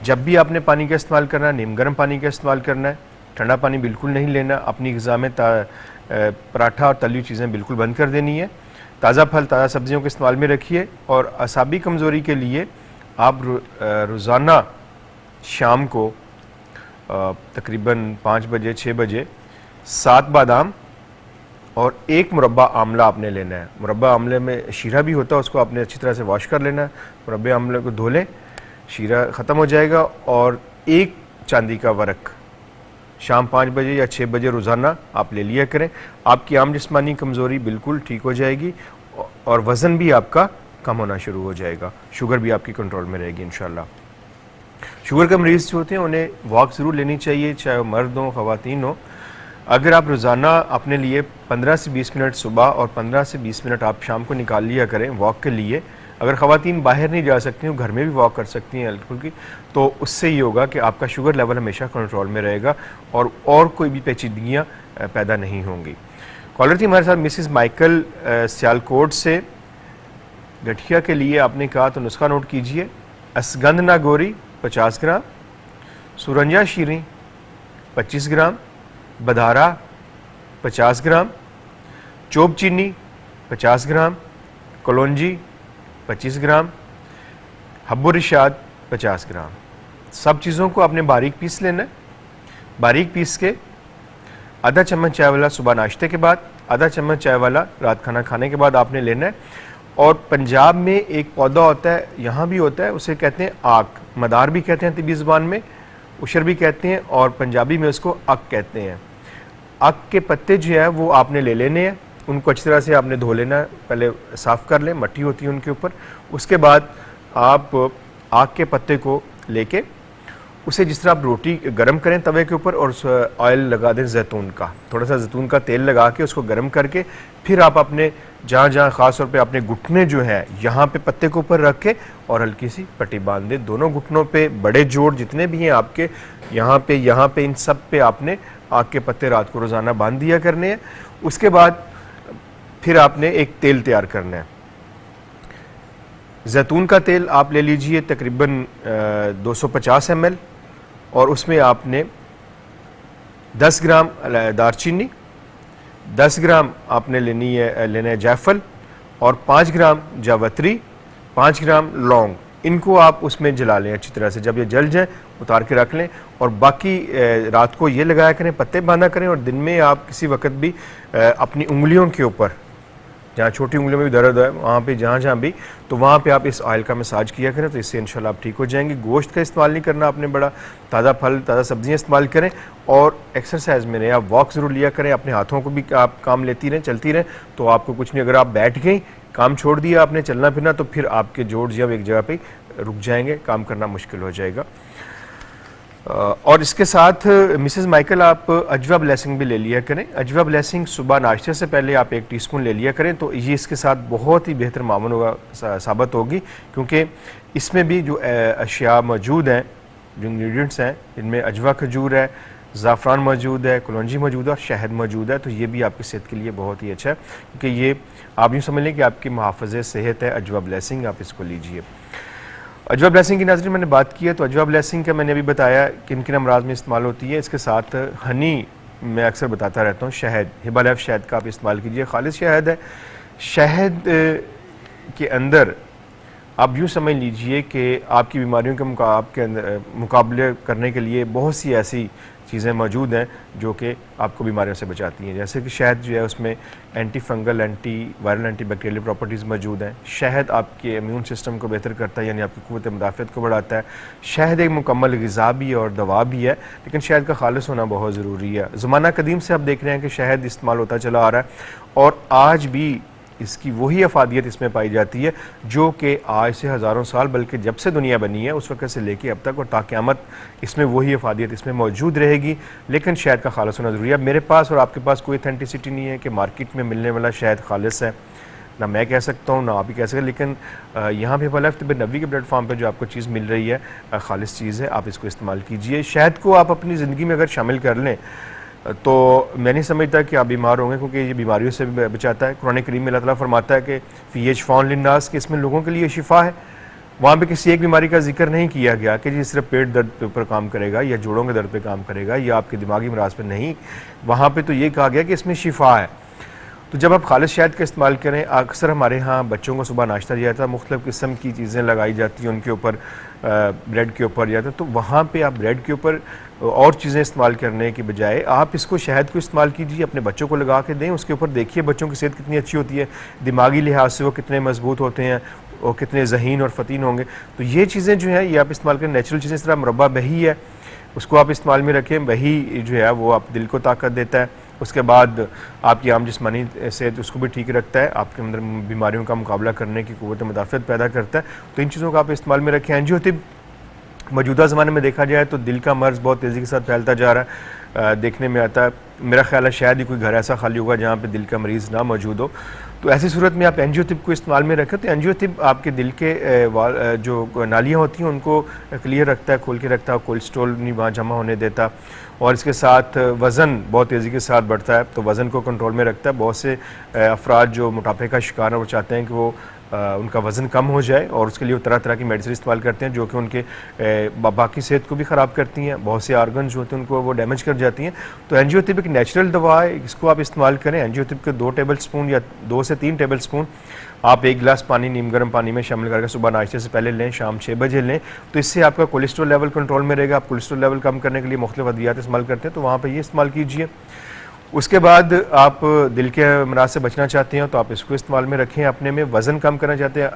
जब भी आपने पानी का इस्तेमाल करना है, नीम गर्म पानी का इस्तेमाल करना है, ठंडा पानी बिल्कुल नहीं लेना। अपनी ग़िज़ा में पराठा और तली चीज़ें बिल्कुल बंद कर देनी है। ताज़ा फल, ताज़ा सब्जियों के इस्तेमाल में रखिए। और असाबी कमज़ोरी के लिए आप रोज़ाना शाम को तकरीबन 5 बजे 6 बजे 7 बादाम और 1 मुरब्बा आमला आपने लेना है। मुरब्बा आमले में शीरा भी होता है, उसको आपने अच्छी तरह से वॉश कर लेना है। मुरब्बे आमले को धो लें, शीरा ख़त्म हो जाएगा। और 1 चांदी का वर्क शाम 5 बजे या 6 बजे रोज़ाना आप ले लिया करें। आपकी आम जिस्मानी कमज़ोरी बिल्कुल ठीक हो जाएगी और वज़न भी आपका कम होना शुरू हो जाएगा। शुगर भी आपकी कंट्रोल में रहेगी इंशाल्लाह। शुगर के मरीज़ जो होते हैं उन्हें वॉक ज़रूर लेनी चाहिए, चाहे वो मर्द हो ख़वातीन हो। अगर आप रोज़ाना अपने लिए 15 से 20 मिनट सुबह और 15 से 20 मिनट आप शाम को निकाल लिया करें वॉक के लिए। अगर ख़वातीन बाहर नहीं जा सकती हैं, घर में भी वॉक कर सकती हैं हल्की फुल्की, तो उससे ये होगा कि आपका शुगर लेवल हमेशा कंट्रोल में रहेगा और कोई भी पेचीदगियाँ पैदा नहीं होंगी। कॉलर थी हमारे साथ मिसिस माइकल सियालकोट से। गठिया के लिए आपने कहा तो नुस्खा नोट कीजिए। असगंधना गोरी 50 ग्राम, सुरंजा शीरी 25 ग्राम, बधारा 50 ग्राम, चोप चीनी 50 ग्राम, कलौंजी 25 ग्राम, हब्बो रिशाद 50 ग्राम। सब चीज़ों को आपने बारीक पीस लेना है। बारीक पीस के आधा चम्मच चाय वाला सुबह नाश्ते के बाद, आधा चम्मच चाय वाला रात खाना खाने के बाद आपने लेना है। और पंजाब में एक पौधा होता है, यहाँ भी होता है, उसे कहते हैं आक, मदार भी कहते हैं तिब्बी ज़बान में, उशर भी कहते हैं, और पंजाबी में उसको अक कहते हैं। अक के पत्ते जो है वो आपने ले लेने हैं, उनको अच्छी तरह से आपने धो लेना है, पहले साफ़ कर लें, मट्टी होती है उनके ऊपर। उसके बाद आप आक के पत्ते को लेके उसे जिस तरह आप रोटी गरम करें तवे के ऊपर, और ऑयल लगा दें जैतून का, थोड़ा सा जैतून का तेल लगा के उसको गरम करके फिर आप अपने जहाँ जहाँ ख़ास तौर पे अपने घुटने जो है यहाँ पे पत्ते के ऊपर रख के और हल्की सी पट्टी बांध दें। दोनों घुटनों पे बड़े जोड़ जितने भी हैं आपके, यहाँ पे इन सब पे आपने आग के पत्ते रात को रोज़ाना बांध दिया करने हैं। उसके बाद फिर आपने एक तेल तैयार करना है। जैतून का तेल आप ले लीजिए तकरीबन 250 ml, और उसमें आपने 10 ग्राम दारचीनी, 10 ग्राम आपने लेना है जायफल, और 5 ग्राम जावित्री, 5 ग्राम लौंग। इनको आप उसमें जला लें अच्छी तरह से। जब ये जल जाए उतार के रख लें, और बाकी रात को ये लगाया करें, पत्ते बांधा करें, और दिन में आप किसी वक्त भी अपनी उंगलियों के ऊपर, जहाँ छोटी उंगलियों में भी दर्द है वहाँ पे जहाँ भी, तो वहाँ पे आप इस ऑयल का मसाज किया करें, तो इससे इंशाल्लाह आप ठीक हो जाएंगे। गोश्त का इस्तेमाल नहीं करना आपने, बड़ा ताज़ा फल ताज़ा सब्जियाँ इस्तेमाल करें, और एक्सरसाइज में रहें, आप वॉक ज़रूर लिया करें, अपने हाथों को भी आप काम लेती रहें, चलती रहें, तो आपको कुछ नहीं। अगर आप बैठ गई, काम छोड़ दिया आपने चलना फिरना, तो फिर आपके जोड़ जब एक जगह पर रुक जाएंगे, काम करना मुश्किल हो जाएगा। और इसके साथ मिसेस माइकल आप अजवा ब्लेसिंग भी ले लिया करें। अजवा ब्लेसिंग सुबह नाश्ते से पहले आप 1 टीस्पून ले लिया करें, तो ये इसके साथ बहुत ही बेहतर मामून होगा साबित होगी, क्योंकि इसमें भी जो अशिया मौजूद हैं, जो इंग्रेडिएंट्स हैं, इनमें अजवा खजूर है, ज़ाफ़रान मौजूद है, कलौंजी मौजूद है, और शहद मौजूद है। तो ये भी आपकी सेहत के लिए बहुत ही अच्छा है, क्योंकि ये आप यूँ समझ लें कि आपकी मुहाफ़ज़े सेहत है। अजवा ब्लेसिंग आप इसको लीजिए। अजवा ब्लेसिंग की नाज़रीन मैंने बात की है, तो अजवा ब्लेसिंग का मैंने अभी बताया किन किन अमराज में इस्तेमाल होती है। इसके साथ हनी मैं अक्सर बताता रहता हूँ, शहद, हिबा लाइफ शहद का आप इस्तेमाल कीजिए। खालिस शहद है। शहद के अंदर आप यूँ समझ लीजिए कि आपकी बीमारियों के मुकाबले करने के लिए बहुत सी ऐसी चीज़ें मौजूद हैं जो कि आपको बीमारियों से बचाती हैं। जैसे कि शहद जो है उसमें anti fungal, anti viral, anti bacterial properties मौजूद हैं। शहद आपके इम्यून सिस्टम को बेहतर करता है, यानी आपकी क़ुव्वत मुदाफ़अत को बढ़ाता है। शहद एक मुकम्मल ग़िज़ा भी है और दवा भी है, लेकिन शहद का खालिस होना बहुत ज़रूरी है। ज़माना कदीम से आप देख रहे हैं कि शहद इस्तेमाल होता चला आ रहा है, और आज भी इसकी वही अफादियत इसमें पाई जाती है जो कि आज से हज़ारों साल, बल्कि जब से दुनिया बनी है उस वक्त से लेके अब तक और ताक़यामत इसमें वही अफादियत इसमें मौजूद रहेगी। लेकिन शहद का खालिस होना ज़रूरी है। मेरे पास और आपके पास कोई अथेंटिसिटी नहीं है कि मार्केट में मिलने वाला शहद खालिस है, ना मैं कह सकता हूँ ना आप ही कह सकते, लेकिन यहाँ पे लाइफ नबी के प्लेटफॉर्म पर जो आपको चीज़ मिल रही है खालिस चीज़ है, आप इसको इस्तेमाल कीजिए। शहद को आप अपनी ज़िंदगी में अगर शामिल कर लें तो मैं नहीं समझता कि आप बीमार होंगे, क्योंकि ये बीमारियों से भी बचाता है। कुरान करीम में अल्लाह ताला फरमाता है कि फ़ी शिफ़ाउन लिन्नास, कि इसमें लोगों के लिए शिफा है। वहाँ पे किसी एक बीमारी का जिक्र नहीं किया गया कि जी सिर्फ पेट दर्द पे ऊपर काम करेगा या जोड़ों के दर्द पे काम करेगा या आपके दिमागी मराज पे नहीं। वहाँ पे तो ये कहा गया कि इसमें शिफा है। तो जब आप खालिस शहद का इस्तेमाल करें, अक्सर हमारे यहाँ बच्चों को सुबह नाश्ता दिया जाता है, मुख्तलिफ़ किस्म की चीज़ें लगाई जाती हैं उनके ऊपर, ब्रेड के ऊपर जाता है, तो वहाँ पे आप ब्रेड के ऊपर और चीज़ें इस्तेमाल करने की बजाय आप इसको शहद को इस्तेमाल कीजिए, अपने बच्चों को लगा के दें, उसके ऊपर देखिए बच्चों की सेहत कितनी अच्छी होती है, दिमागी लिहाज से वो कितने मजबूत होते हैं और कितने ज़हीन और फ़तीन होंगे। तो ये चीज़ें जो हैं ये आप इस्तेमाल करें। नेचुरल चीज़ें, इस तरह मुरब्बा बही है उसको आप इस्तेमाल में रखें। बही जो है वो आप दिल को ताकत देता है, उसके बाद आपकी आम जिस्मानी सेहत उसको भी ठीक रखता है, आपके अंदर बीमारियों का मुकाबला करने की क़ुव्वत मुदाफ़अत पैदा करता है। तो इन चीज़ों का आप इस्तेमाल में रखें। एंजियोटिब मौजूदा ज़माने में देखा जाए तो दिल का मर्ज़ बहुत तेज़ी के साथ फैलता जा रहा है, देखने में आता है। मेरा ख्याल है शायद ही कोई घर ऐसा खाली होगा जहाँ पे दिल का मरीज़ ना मौजूद हो। तो ऐसी सूरत में आप एंजियोटिब को इस्तेमाल में रखें। तो एंजियोटिब आपके दिल के जो नालियाँ होती हैं उनको क्लियर रखता है, खोल के रखता है, कोलेस्ट्रॉल नहीं वहाँ जमा होने देता, और इसके साथ वज़न बहुत तेज़ी के साथ बढ़ता है, तो वज़न को कंट्रोल में रखता है। बहुत से अफराद जो मोटापे का शिकार हैं वो चाहते हैं कि वो उनका वज़न कम हो जाए, और उसके लिए वो तरह तरह की मेडिसिन इस्तेमाल करते हैं जो कि उनके बाकी सेहत को भी ख़राब करती हैं। बहुत से आर्गन्स जो होते हैं उनको वो डैमेज कर जाती हैं। तो एंजियोथेरेपी एक नेचुरल दवा है, इसको आप इस्तेमाल करें। एंजियोथेरेपी के 2 टेबल स्पून या 2 से 3 टेबल स्पून आप 1 गिलास पानी नीम गर्म पानी में शामिल करके सुबह नाश्ते से पहले लें, शाम 6 बजे लें। तो इससे आपका कोलेस्ट्रॉल लेवल कंट्रोल में रहेगा। आप कोलेस्ट्रॉल लेवल कम करने के लिए मुख्तलिफ अद्वियात इस्तेमाल करते हैं, तो वहाँ पर ये इस्तेमाल कीजिए। उसके बाद आप दिल के अमराज से बचना चाहते हैं तो आप इसको इस्तेमाल में रखें अपने में। वज़न कम करना चाहते हैं,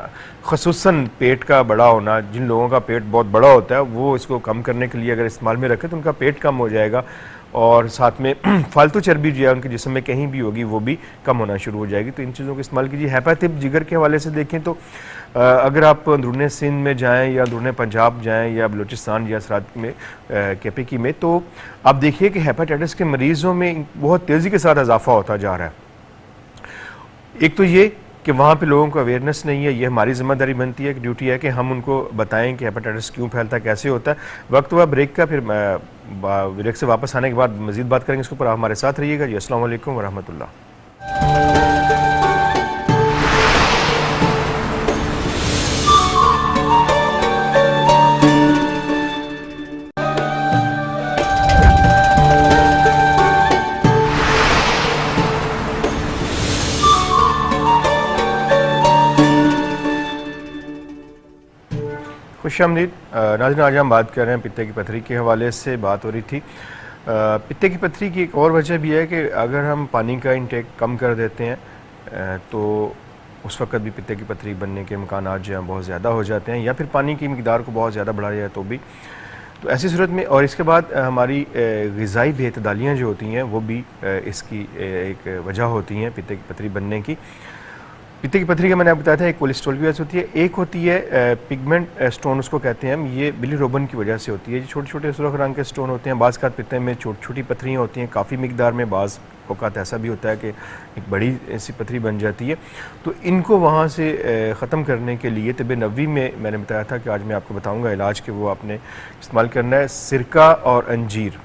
ख़ुसूसन पेट का बड़ा होना, जिन लोगों का पेट बहुत बड़ा होता है वो इसको कम करने के लिए अगर इस्तेमाल में रखें तो उनका पेट कम हो जाएगा, और साथ में फालतू चर्बी जो है उनके जिस्म में कहीं भी होगी वो भी कम होना शुरू हो जाएगी। तो इन चीज़ों का इस्तेमाल कीजिए। हेपेटिक जिगर के हवाले से देखें तो अगर आप अंदरूनी सिंध में जाएं या अंदरूनी पंजाब जाएं या बलूचिस्तान या सरात में केपीकी में, तो आप देखिए कि हेपेटाइटिस के मरीज़ों में बहुत तेज़ी के साथ इजाफा होता जा रहा है। एक तो ये कि वहाँ पे लोगों को अवेयरनेस नहीं है, ये हमारी ज़िम्मेदारी बनती है कि ड्यूटी है कि हम उनको बताएं कि हेपेटाइटिस क्यों फैलता है, कैसे होता है। वक्त हुआ ब्रेक का, फिर ब्रेक से वापस आने के बाद मज़ीद बात करेंगे इसके ऊपर। आप हमारे साथ रहिएगा जी। अस्सलाम वालेकुम व रहमतुल्लाह। खुशामदीद नाज़रीन, आज हम बात कर रहे हैं पित्ते की पथरी के हवाले से बात हो रही थी। पित्ते की पथरी की एक और वजह भी है कि अगर हम पानी का इंटेक कम कर देते हैं तो उस वक्त भी पित्ते की पथरी बनने के इम्कानात जो हैं बहुत ज़्यादा हो जाते हैं, या फिर पानी की मिकदार को बहुत ज़्यादा बढ़ाया जाए तो भी। तो ऐसी सूरत में, और इसके बाद हमारी ग़िज़ाई बेअतदालियाँ जो होती हैं वो भी इसकी एक वजह होती हैं पित्ते की पथरी बनने की। पित्ते की पथरी का मैंने आपको बताया था, एक कोलेस्ट्रॉल की वजह से होती है, एक होती है पिगमेंट स्टोन उसको कहते हैं हम। ये बिलीरुबिन की वजह से होती है। ये छोटे छोटे सुर्ख रंग के स्टोन होते हैं। बाज़ पित्ते में छोटी छोटी पथरियाँ होती हैं काफ़ी मिकदार में, बाज़ औक़ात ऐसा भी होता है कि एक बड़ी ऐसी पथरी बन जाती है। तो इनको वहाँ से ख़त्म करने के लिए तिब्बे नबवी में मैंने बताया था कि आज मैं आपको बताऊँगा इलाज के, वो आपने इस्तेमाल करना है सिरका और अंजीर।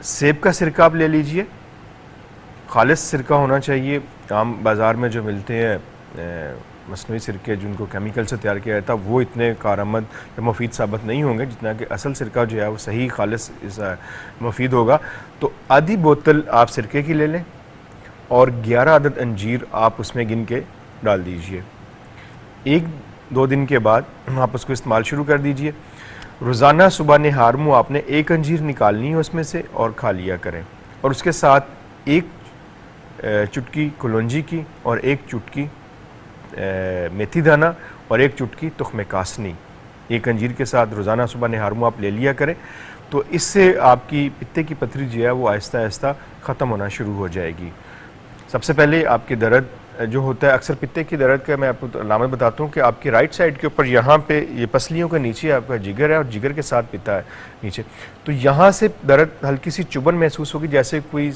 सेब का सिरका आप ले लीजिए, खालिस सिरका होना चाहिए। आम बाज़ार में जो मिलते हैं मसनूई सिरके जिनको केमिकल से तैयार किया जाता है वो इतने कारआमद या मुफीद साबित नहीं होंगे जितना कि असल सिरका जो है वो सही खालिस मुफीद होगा। तो आधी बोतल आप सिरके की ले लें और 11 अदद अंजीर आप उसमें गिन के डाल दीजिए। 1-2 दिन के बाद आप उसको इस्तेमाल शुरू कर दीजिए। रोज़ाना सुबह नहार मुँह आपने 1 अंजीर निकालनी है उसमें से और खा लिया करें, और उसके साथ 1 चुटकी कलौंजी की और 1 चुटकी मेथी दाना और 1 चुटकी तुख्म कासनी 1 अंजीर के साथ रोज़ाना सुबह नहार मुँह आप ले लिया करें। तो इससे आपकी पित्ते की पथरी जो है वो आहिस्ता आहिस्ता ख़त्म होना शुरू हो जाएगी। सबसे पहले आपके दर्द जो होता है, अक्सर पित्ते की दर्द का मैं आपको अलामत बताता हूँ कि आपकी राइट साइड के ऊपर यहाँ पे ये पसलियों के नीचे आपका जिगर है और जिगर के साथ पित्ता है नीचे, तो यहाँ से दर्द हल्की सी चुभन महसूस होगी, जैसे कोई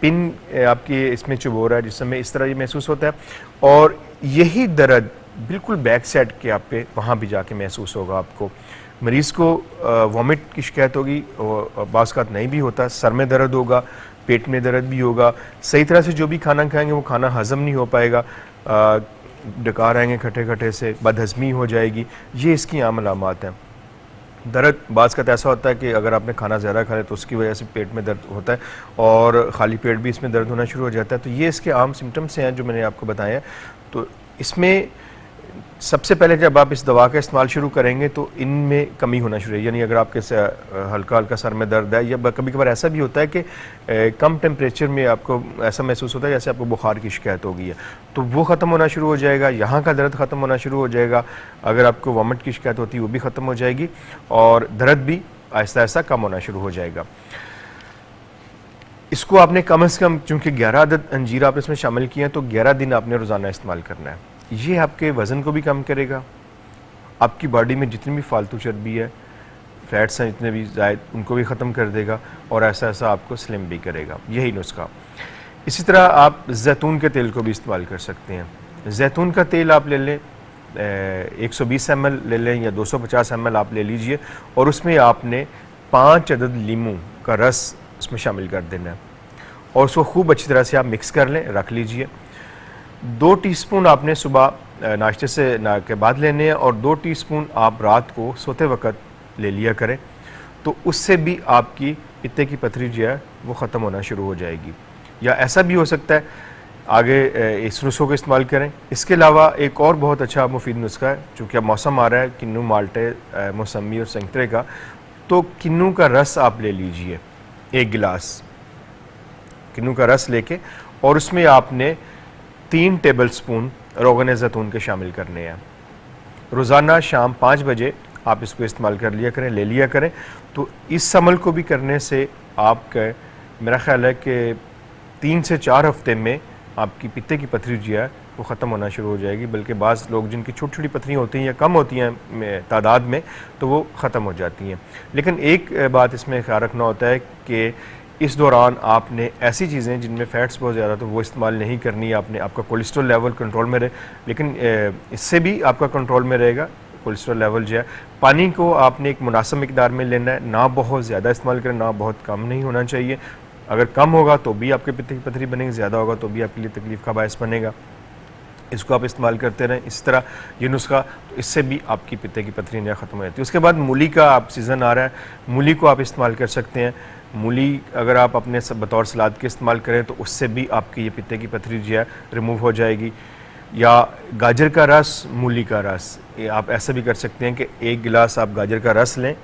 पिन आपकी इसमें चुभो रहा है जिसमें इस तरह ये महसूस होता है। और यही दर्द बिल्कुल बैक साइड के आप पे वहाँ भी जाके महसूस होगा आपको। मरीज़ को वॉमिट की शिकायत होगी, बाज़ औक़ात नहीं भी होता, सर में दर्द होगा, पेट में दर्द भी होगा, सही तरह से जो भी खाना खाएंगे वो खाना हज़म नहीं हो पाएगा, डकार आएंगे खट्टे खट्टे से, बदहज़मी हो जाएगी। ये इसकी आम अलामात हैं। दर्द बाज़ का ऐसा होता है कि अगर आपने खाना ज़्यादा खा लिया तो उसकी वजह से पेट में दर्द होता है और खाली पेट भी इसमें दर्द होना शुरू हो जाता है। तो ये इसके आम सिम्टम्स हैं जो मैंने आपको बताए हैं। तो इसमें सबसे पहले जब आप इस दवा का इस्तेमाल शुरू करेंगे तो इनमें कमी होना शुरू है, यानी अगर आपके हल्का हल्का सर में दर्द है, या कभी कभार ऐसा भी होता है कि कम टेम्परेचर में आपको ऐसा महसूस होता है जैसे आपको बुखार की शिकायत हो गई है, तो वो ख़त्म होना शुरू हो जाएगा। यहाँ का दर्द ख़त्म होना शुरू हो जाएगा। अगर आपको वॉमिट की शिकायत होती है वो भी ख़त्म हो जाएगी और दर्द भी आहिस्ता आहिस्ता कम होना शुरू हो जाएगा। इसको आपने कम से कम, चूँकि 11 अदद अंजीर आपने इसमें शामिल किए हैं, तो 11 दिन आपने रोज़ाना इस्तेमाल करना है। ये आपके वज़न को भी कम करेगा, आपकी बॉडी में जितनी भी फालतू चर्बी है, फैट्स हैं जितने भी ज़ायद, उनको भी ख़त्म कर देगा और ऐसा ऐसा आपको स्लिम भी करेगा। यही नुस्खा। इसी तरह आप जैतून के तेल को भी इस्तेमाल कर सकते हैं। जैतून का तेल आप ले लें, 120 ml ले लें या 250 ml आप ले लीजिए और उसमें आपने 5 अदद लीमू का रस उसमें शामिल कर देना है और उसको खूब अच्छी तरह से आप मिक्स कर लें, रख लीजिए। 2 टीस्पून आपने सुबह नाश्ते से के बाद लेने हैं और 2 टीस्पून आप रात को सोते वक्त ले लिया करें, तो उससे भी आपकी पित्ते की पथरी जो है वो ख़त्म होना शुरू हो जाएगी। या ऐसा भी हो सकता है आगे इस नुस्खे को इस्तेमाल करें। इसके अलावा एक और बहुत अच्छा मुफीद नुस्खा है, चूँकि अब मौसम आ रहा है किन्नू, माल्टे, मौसमी और संतरे का, तो किन्नू का रस आप ले लीजिए 1 गिलास किन्नू का रस लेके, और उसमें आपने 3 टेबल स्पून रोगन ज़ैतून के शामिल करने हैं। रोज़ाना शाम 5 बजे आप इसको इस्तेमाल कर लिया करें, ले लिया करें। तो इस अमल को भी करने से आपका मेरा ख्याल है कि 3 से 4 हफ्ते में आपकी पित्ते की पथरी जो है वो ख़त्म होना शुरू हो जाएगी। बल्कि बाज़ लोग जिनकी छोटी छोटी पथरियाँ होती हैं या कम होती हैं तादाद में, तो वो ख़त्म हो जाती हैं। लेकिन एक बात इसमें ख्याल रखना होता है कि इस दौरान आपने ऐसी चीज़ें जिनमें फ़ैट्स बहुत ज़्यादा तो वो इस्तेमाल नहीं करनी है। आपने आपका कोलेस्ट्रॉल लेवल कंट्रोल में रहे, लेकिन इससे भी आपका कंट्रोल में रहेगा कोलेस्ट्रॉल लेवल जो है। पानी को आपने एक मुनासिब मिकदार में लेना है, ना बहुत ज़्यादा इस्तेमाल करें, ना बहुत कम नहीं होना चाहिए। अगर कम होगा तो भी आपके पित्ते की पथरी बनेगी, ज़्यादा होगा तो भी आपके लिए तकलीफ़ का बायस बनेगा। इसको आप इस्तेमाल करते रहें। इस तरह ये नुस्खा, तो इससे भी आपकी पित्ते की पथरी जो ख़त्म हो जाती है। उसके बाद मूली का आप सीज़न आ रहा है, मूली को आप इस्तेमाल कर सकते हैं। मूली अगर आप अपने बतौर सलाद के इस्तेमाल करें तो उससे भी आपकी ये पित्ते की पथरी जो है रिमूव हो जाएगी। या गाजर का रस, मूली का रस, ये आप ऐसा भी कर सकते हैं कि 1 गिलास आप गाजर का रस लें,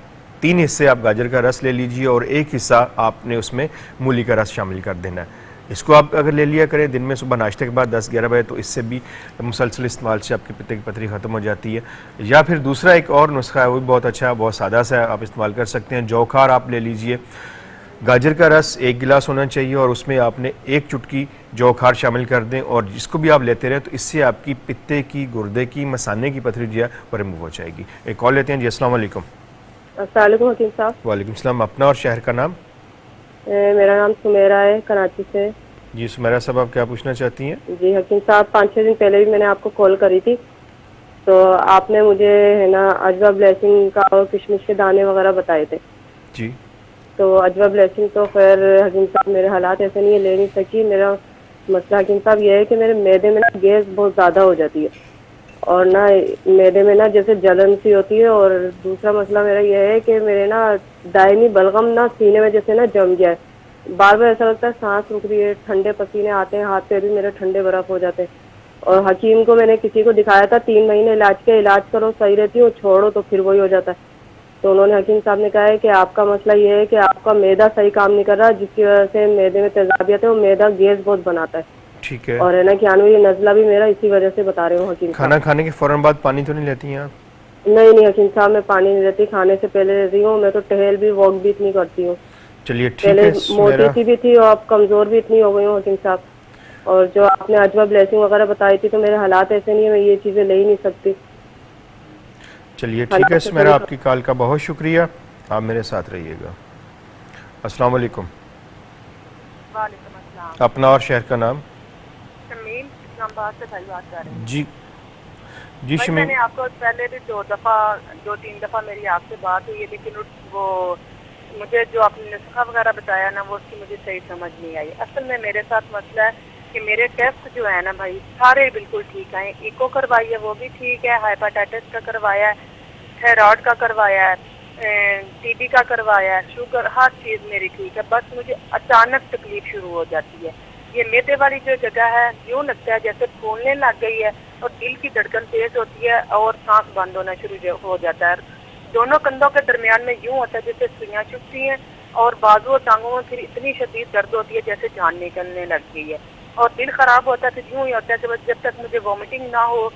3 हिस्से आप गाजर का रस ले लीजिए और 1 हिस्सा आपने उसमें मूली का रस शामिल कर देना है। इसको आप अगर ले लिया करें दिन में सुबह नाश्ते के बाद 10-11 बजे, तो इससे भी मुसलसल इस्तेमाल से आपकी पित्ते की पथरी ख़त्म हो जाती है। या फिर दूसरा एक और नुस्खा है, वो भी बहुत अच्छा है, बहुत सादा सा है, आप इस्तेमाल कर सकते हैं। जौखार आप ले लीजिए, गाजर का रस 1 गिलास होना चाहिए और उसमें आपने 1 चुटकी जौखार शामिल कर दें और जिसको भी आप लेते रहें, तो इससे आपकी पित्ते की, गुर्दे की, मसाने की पथरी जो है वो रिमूव हो जाएगी। एक कॉल लेते हैं जी। अस्सलाम वालेकुम। अस्सलाम वालेकुम हकीम साहब। वालेकुम सलाम। अपना और शहर का नाम? मेरा नाम सुमेरा है, कराची से। जी सुमेरा साहब, आप क्या पूछना चाहती हैं? जी हकीम साहब, 5-6 दिन पहले भी मैंने आपको कॉल करी थी, तो आपने मुझे है ना अजवा ब्लेसिंग का और किशमिश के दाने वगैरह बताए थे जी। तो अजवा ब्लेसिंग तो खैर हकीम साहब मेरे हालात ऐसे नहीं है, ले नहीं सकी। मेरा मसला हकीम साहब ये है कि मेरे मैदे में ना गैस बहुत ज़्यादा हो जाती है और ना मैदे में ना जैसे जलन सी होती है। और दूसरा मसला मेरा ये है कि मेरे ना दायमी बलगम ना सीने में जैसे ना जम गया है, बार बार ऐसा लगता है सांस रुक रही है, ठंडे पसीने आते हैं, हाथ पैर भी मेरे ठंडे बर्फ हो जाते हैं। और हकीम को मैंने किसी को दिखाया था, 3 महीने इलाज करो सही रहती हूँ, छोड़ो तो फिर वही हो जाता है। तो उन्होंने हकीम साहब ने कहा है कि आपका मसला ये है कि आपका मैदा सही काम नहीं कर रहा, जिसकी वजह से मैदे में तेजाबियत है, वो मैदा गैस बहुत बनाता है। ठीक है। और है ना कि ये नजला भी मेरा इसी वजह से बता रहे हो हकीम। खाना खाने के फौरन बाद पानी तो नहीं लेती हैं आप? नहीं हकीम साहब, मैं पानी नहीं लेती, खाने से पहले लेती हूँ। मैं तो टहल भी, वॉक भी इतनी करती हूँ। चलिए ठीक है। मोटी सी भी थी और अब कमजोर भी इतनी हो गई हूँ हकीम साहब। और जो आपने अजवा ब्लेसिंग वगैरह बताई थी, तो मेरे हालात ऐसे नहीं है, मैं ये चीजें ले ही नहीं सकती। चलिए ठीक है सुमेरा, आपकी कॉल का बहुत शुक्रिया, आप मेरे साथ रहिएगा। अस्सलाम वालेकुम। वालेकुम अस्सलाम। अपना और शहर का नाम? शमीम, इस्लामाबाद से भाई बात कर रहे हैं। जी जी भाई शमीम। मैंने आपको पहले भी 2-3 दफा मेरी आपसे बात हुई है, लेकिन वो मुझे जो आपने नुस्खा वगैरह बताया ना, वो उसकी मुझे सही समझ नहीं आई। असल में मेरे साथ मसला है कि मेरे टेस्ट जो है ना भाई, सारे बिल्कुल ठीक आए। इको करवाई है वो भी ठीक है, हेपेटाइटिस का करवाया है, थायराइड का करवाया है, टीबी का करवाया है, शुगर, हर चीज मेरी ठीक है। बस मुझे अचानक तकलीफ शुरू हो जाती है। ये मैदे वाली जो जगह है, यूँ लगता है जैसे फूलने लग गई है और दिल की धड़कन तेज होती है और सांस बंद होना शुरू हो जाता है। दोनों कंधों के दरमियान में यूँ होता है जैसे सुइयां चुभती हैं और बाजू और टांगों में फिर इतनी शदीद दर्द होती है जैसे जान निकलने लग गई है। और दिल खराब होता है, फिर यूँ ही होता है कि जब तक मुझे वॉमिटिंग ना हो,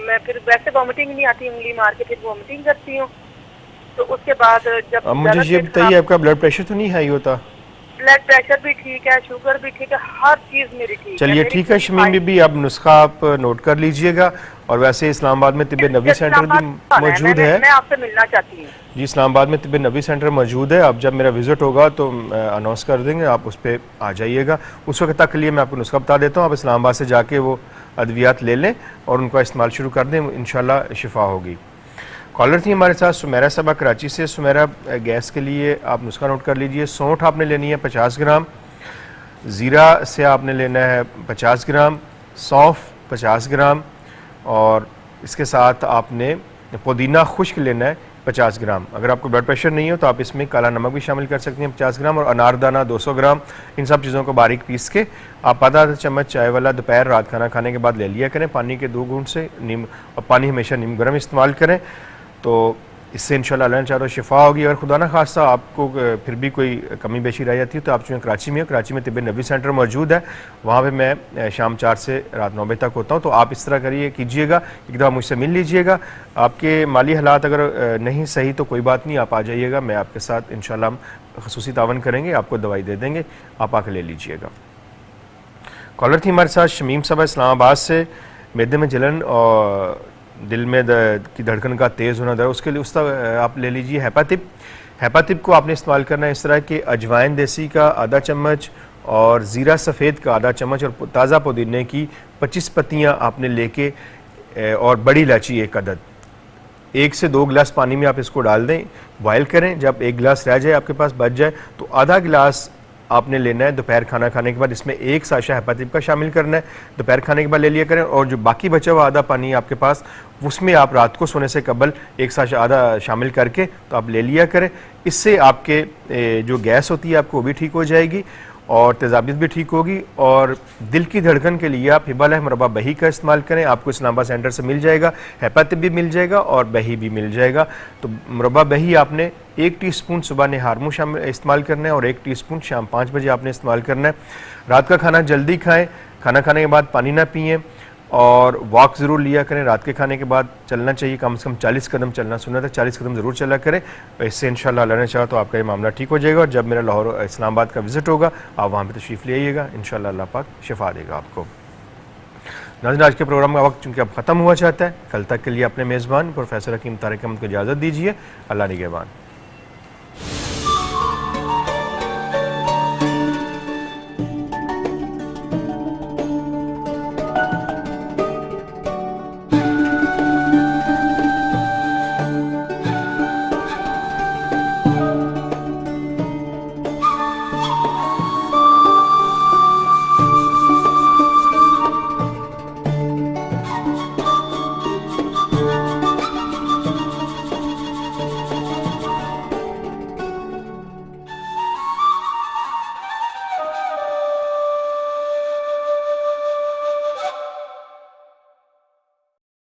मैं फिर वैसे वॉमिटिंग नहीं आती, उंगली मार के फिर वॉमिटिंग करती हूँ। तो उसके बाद जब मुझे ये बताइए, आपका ब्लड प्रेशर तो नहीं हाई होता? ब्लड प्रेशर भी ठीक है, शुगर भी ठीक है, हर चीज मेरी ठीक है। चलिए ठीक है शमीम बीबी, अब नुस्खा आप नोट कर लीजिएगा। और वैसे इस्लामाबाद में तिब्बे नबी सेंटर भी मौजूद है। मैं आपसे मिलना चाहती हूँ जी। इस्लामाबाद में तिब्बे नबी सेंटर मौजूद है। अब जब मेरा विजिट होगा तो अनाउंस कर देंगे, आप उस पर आ जाइएगा। उस वक्त तक के लिए मैं आपको नुस्खा बता देता हूँ, आप इस्लामाबाद से जाके वो अद्वियात ले लें और उनका इस्तेमाल शुरू कर दें, इंशाल्लाह शिफा होगी। कॉलर थी हमारे साथ सुमेरा साहबा कराची से। सुमेरा, गैस के लिए आप नुस्खा नोट कर लीजिए। सौंठ आपने लेनी है 50 ग्राम, ज़ीरा से आपने लेना है 50 ग्राम, सौंफ 50 ग्राम, और इसके साथ आपने पुदीना खुश्क लेना है 50 ग्राम। अगर आपको ब्लड प्रेशर नहीं हो तो आप इसमें काला नमक भी शामिल कर सकते हैं 50 ग्राम, और अनारदाना 200 ग्राम। इन सब चीज़ों को बारीक पीस के आप आधा चम्मच चाय वाला दोपहर रात खाना खाने के बाद ले लिया करें पानी के 2 घूंट से। नीम, और पानी हमेशा नीम गर्म इस्तेमाल करें, तो इससे इंशाल्लाह अल्लाह ने चाहा तो शिफा होगी। अगर खुदा ना खास्ता आपको फिर भी कोई कमी बेशी रह जाती है तो आप चूँकि कराची में हो, कराची में तिब्बत नबी सेंटर मौजूद है, वहाँ पे मैं शाम 4 से रात 9 बजे तक होता हूँ। तो आप इस तरह करिए कीजिएगा, एक दफ़ा मुझसे मिल लीजिएगा। आपके माली हालात अगर नहीं सही तो कोई बात नहीं, आप आ जाइएगा, मैं आपके साथ इंशाल्लाह हम खसूसी तावन करेंगे, आपको दवाई दे देंगे, आप आके ले लीजिएगा। कॉलर थी हमारे साथ शमीम साहब इस्लामाबाद से। मैदे में जलन और दिल में की धड़कन का तेज़ होना दर्द, उसके लिए उसका आप ले लीजिए हेपातिप। हेपातिप को आपने इस्तेमाल करना है इस तरह कि अजवाइन देसी का आधा चम्मच और ज़ीरा सफ़ेद का आधा चम्मच और ताज़ा पुदीने की 25 पत्तियाँ आपने लेके, और बड़ी इलायची 1 अदद, 1 से 2 गिलास पानी में आप इसको डाल दें, बॉयल करें। जब 1 गिलास रह जाए आपके पास बच जाए तो आधा गिलास आपने लेना है दोपहर खाना खाने के बाद, इसमें 1 साशा हेपातिप का शामिल करना है, दोपहर खाने के बाद ले लिया करें। और जो बाकी बचा हुआ आधा पानी आपके पास, उसमें आप रात को सोने से कबल 1 साशा आधा शामिल करके तो आप ले लिया करें। इससे आपके जो गैस होती है आपको वो भी ठीक हो जाएगी और तेज़ाबियत भी ठीक होगी। और दिल की धड़कन के लिए आप हिबाला मुरब्बा बही का इस्तेमाल करें, आपको इस्लामाबाद सेंटर से मिल जाएगा, हेपातिप भी मिल जाएगा और बही भी मिल जाएगा। तो मुरब्बा बही आपने 1 टीस्पून सुबह निहार मुँह शामिल इस्तेमाल करना है और 1 टीस्पून शाम 5 बजे आपने इस्तेमाल करना है। रात का खाना जल्दी खाएँ, खाना खाने के बाद पानी ना पिएँ, और वॉक ज़रूर लिया करें। रात के खाने के बाद चलना चाहिए, कम से कम 40 कदम चलना सुना था, 40 कदम ज़रूर चला करें। इससे इंशाल्लाह अल्लाह ने चाहा तो आपका ये मामला ठीक हो जाएगा। और जब मेरा लाहौर इस्लामाबाद का विज़िट होगा आप वहाँ पे तशरीफ़ ले आइएगा, इंशाल्लाह अल्लाह पाक शिफा देगा आपको। नाज़रीन, आज के प्रोग्राम का वक्त चूँकि अब ख़त्म हुआ चाहता है, कल तक के लिए अपने मेज़बान प्रोफेसर हकीम तारिक अहमद को इजाज़त दीजिए। अल्लाह निगहबान।